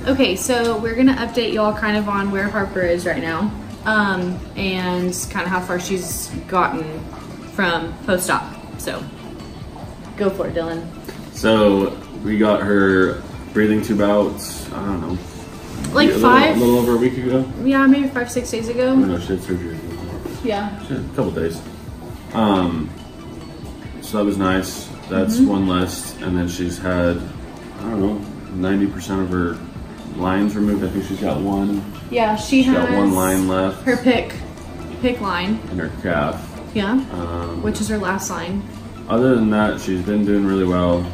Okay, so we're gonna update y'all kind of on where Harper is right now, and kind of how far she's gotten from post-op. So go for it, Dylan. So we got her breathing tube out, I don't know, like a little over a week ago. Yeah, maybe 5-6 days ago. Oh, no, she had surgery. Yeah. She had a couple days. So that was nice. That's one less, and then she's had, I don't know, 90% of her lines removed. I think she's got one. Yeah, she's got one line left. Her pick line. And her calf. Yeah. Which is her last line. Other than that, she's been doing really well.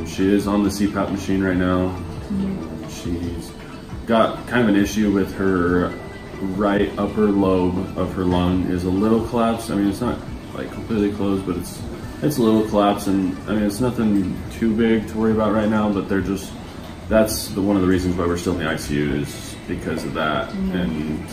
She is on the CPAP machine right now. She's got kind of an issue with her right upper lobe of her lung is a little collapsed. I mean, it's not like completely closed, but it's a little collapsed, and I mean, it's nothing too big to worry about right now, but they're just, that's one of the reasons why we're still in the ICU is because of that. And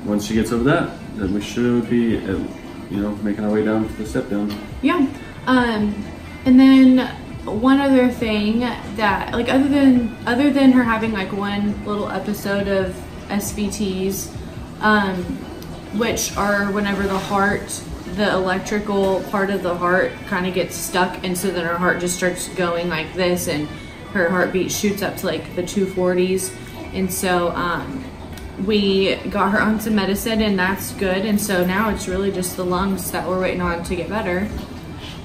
once she gets over that, then we should be, you know, making our way down to the step down. Yeah. And then one other thing that, like, other than her having like one little episode of SVTs, which are whenever the electrical part of the heart kind of gets stuck, and so then her heart just starts going like this, and her heartbeat shoots up to like the 240s. And so we got her on some medicine, and that's good. And so now it's really just the lungs that we're waiting on to get better,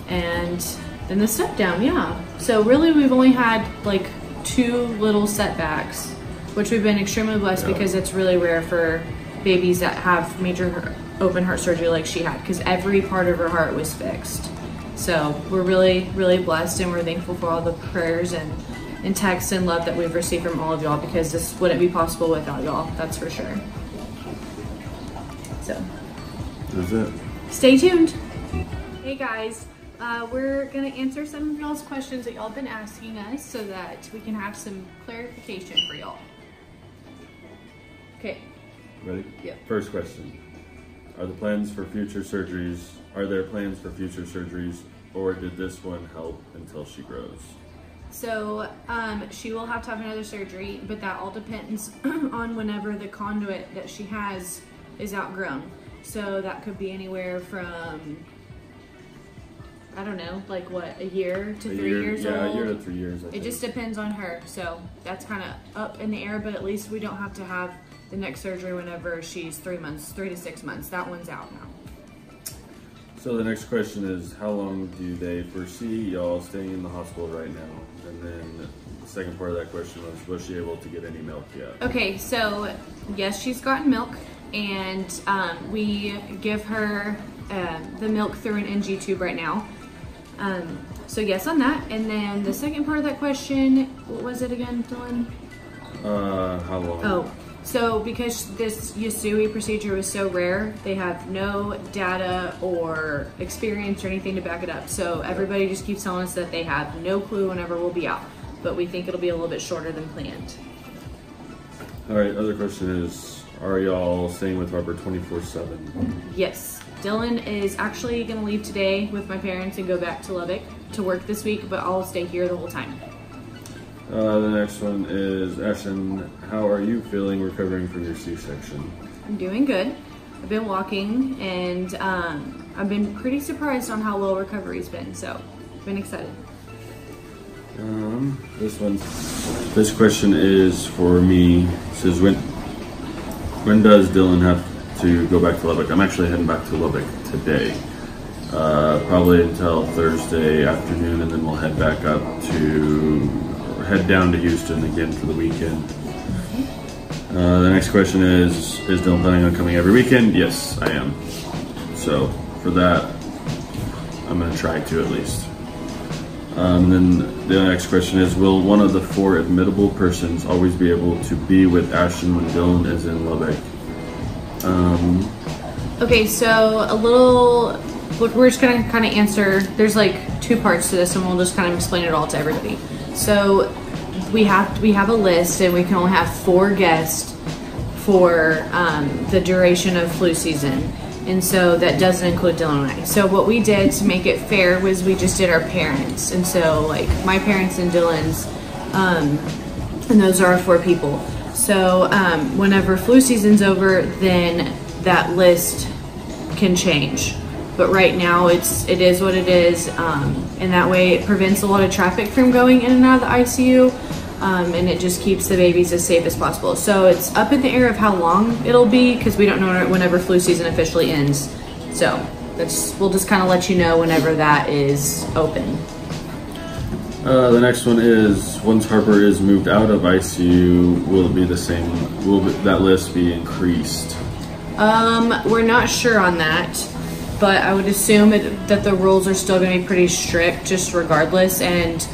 and then the step down. Yeah, so really we've only had like 2 little setbacks, which we've been extremely blessed because it's really rare for babies that have major open heart surgery like she had, because every part of her heart was fixed. So we're really, really blessed, and we're thankful for all the prayers and texts and love that we've received from all of y'all, because this wouldn't be possible without y'all, that's for sure. So That's it. Stay tuned. Hey guys, we're gonna answer some of y'all's questions that y'all been asking us so that we can have some clarification for y'all. Okay. Ready? Yep. First question. Are there plans for future surgeries, or did this one help until she grows? So, she will have to have another surgery, but that all depends on whenever the conduit that she has is outgrown. So that could be anywhere from, I don't know, like what, a year to 3 years old? Yeah, a year to 3 years, I think. It just depends on her. So that's kind of up in the air, but at least we don't have to have the next surgery whenever she's 3 to 6 months. That one's out now. So the next question is, how long do they foresee y'all staying in the hospital right now? And then the second part of that question was she able to get any milk yet? Okay, so yes, she's gotten milk, and we give her the milk through an NG tube right now. So yes on that. And then the second part of that question, what was it again, Dylan? How long? Oh. So because this Yasui procedure was so rare, they have no data or experience or anything to back it up. So everybody just keeps telling us that they have no clue whenever we'll be out. But we think it'll be a little bit shorter than planned. All right, other question is, are y'all staying with Harper 24/7? Yes. Dylan is actually gonna leave today with my parents and go back to Lubbock to work this week, but I'll stay here the whole time. The next one is, Ashton, how are you feeling recovering from your C-section? I'm doing good. I've been walking, and I've been pretty surprised on how well recovery's been, so I've been excited. This question is for me. It says, when does Dylan have to go back to Lubbock? I'm actually heading back to Lubbock today. Probably until Thursday afternoon, and then we'll head down to Houston again for the weekend. The next question is Dylan planning on coming every weekend? Yes, I am. So for that, I'm going to try to at least. And then the next question is, will one of the 4 admittable persons always be able to be with Ashton when Dylan is in Lubbock? Okay, so we're just going to kind of answer, there's like 2 parts to this, and we'll just kind of explain it all to everybody. So we have a list, and we can only have 4 guests for the duration of flu season, and so that doesn't include Dylan and I. So what we did to make it fair was we just did our parents, and so like my parents and Dylan's, and those are our 4 people. So whenever flu season's over, then that list can change. But right now it is what it is, and that way it prevents a lot of traffic from going in and out of the ICU, and it just keeps the babies as safe as possible. So it's up in the air of how long it'll be, because we don't know whenever flu season officially ends. So we'll just kind of let you know whenever that is open. The next one is, once Harper is moved out of ICU, will it be the same? Will that list be increased? We're not sure on that, but I would assume that the rules are still going to be pretty strict, just regardless. And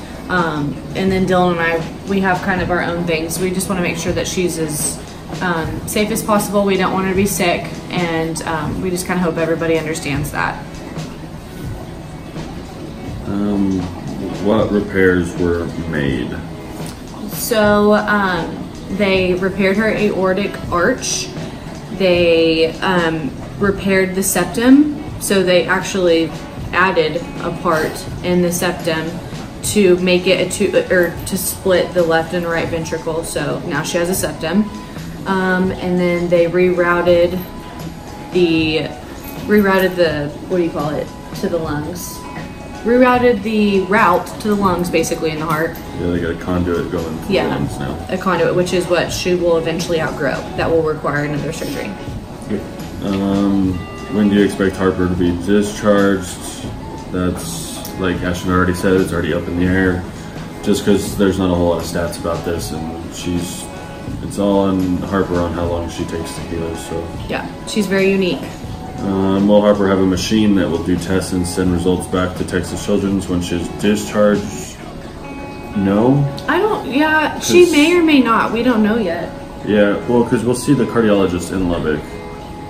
then Dylan and I, we have kind of our own things. We just want to make sure that she's as safe as possible. We don't want her to be sick, and we just kind of hope everybody understands that. What repairs were made? So they repaired her aortic arch. They repaired the septum. So they actually added a part in the septum to make it to split the left and right ventricle. So now she has a septum. And then they rerouted the what do you call it, to the lungs. Rerouted the route to the lungs, basically, in the heart. Yeah, they got a conduit going to the lungs now. A conduit, which is what she will eventually outgrow. That will require another surgery. When do you expect Harper to be discharged? That's, like Ashton already said, it's already up in the air. Just because there's not a whole lot of stats about this, and it's all on Harper on how long she takes to heal. So yeah, she's very unique. Will Harper have a machine that will do tests and send results back to Texas Children's when she's discharged? No. Yeah, she may or may not. We don't know yet. Yeah, well, because we'll see the cardiologist in Lubbock.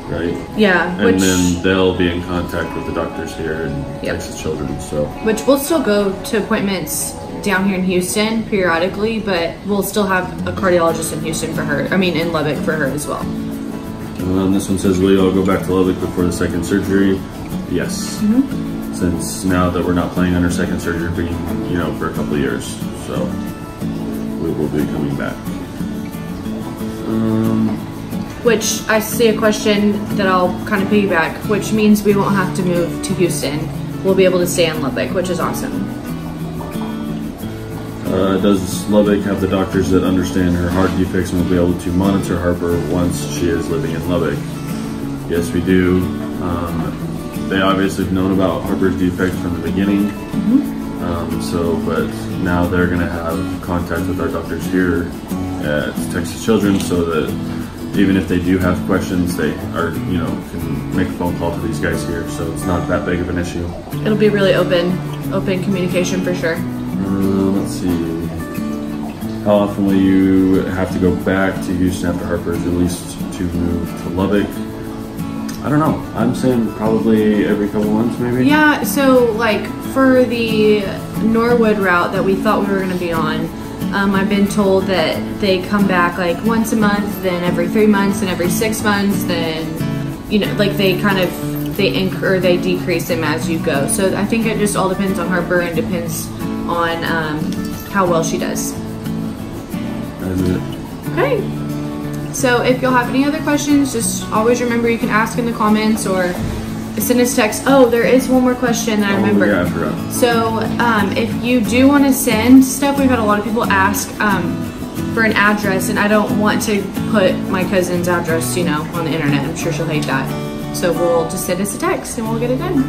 right? Yeah. And then they'll be in contact with the doctors here in Yep. Texas Children's. So, which we'll still go to appointments down here in Houston periodically, but we'll still have a cardiologist in Houston for her. I mean, in Lubbock for her as well. This one says, will you all go back to Lubbock before the second surgery? Yes. Since now that we're not planning on her second surgery being, for a couple of years. So we will be coming back. Which I see a question that I'll kind of piggyback, which means we won't have to move to Houston. We'll be able to stay in Lubbock, which is awesome. Does Lubbock have the doctors that understand her heart defects and will be able to monitor Harper once she is living in Lubbock? Yes, we do. They obviously have known about Harper's defect from the beginning. But now they're going to have contact with our doctors here at Texas Children's, so that even if they do have questions, they are, can make a phone call to these guys here. So it's not that big of an issue. It'll be really open communication for sure. Let's see. How often will you have to go back to Houston after Harper is released to move to Lubbock? I don't know. I'm saying probably every couple months, maybe. Yeah. So like for the Norwood route that we thought we were going to be on, I've been told that they come back like once a month, then every 3 months, and every 6 months. Then like they decrease them as you go. So I think it just all depends on Harper and depends on how well she does. That's it. Okay. So if you'll have any other questions, just always remember you can ask in the comments or send us text. Oh, there is one more question that I remember. Yeah, I forgot. So if you do want to send stuff, we've had a lot of people ask for an address, and I don't want to put my cousin's address, on the internet. I'm sure she'll hate that. So we'll just send us a text and we'll get it done.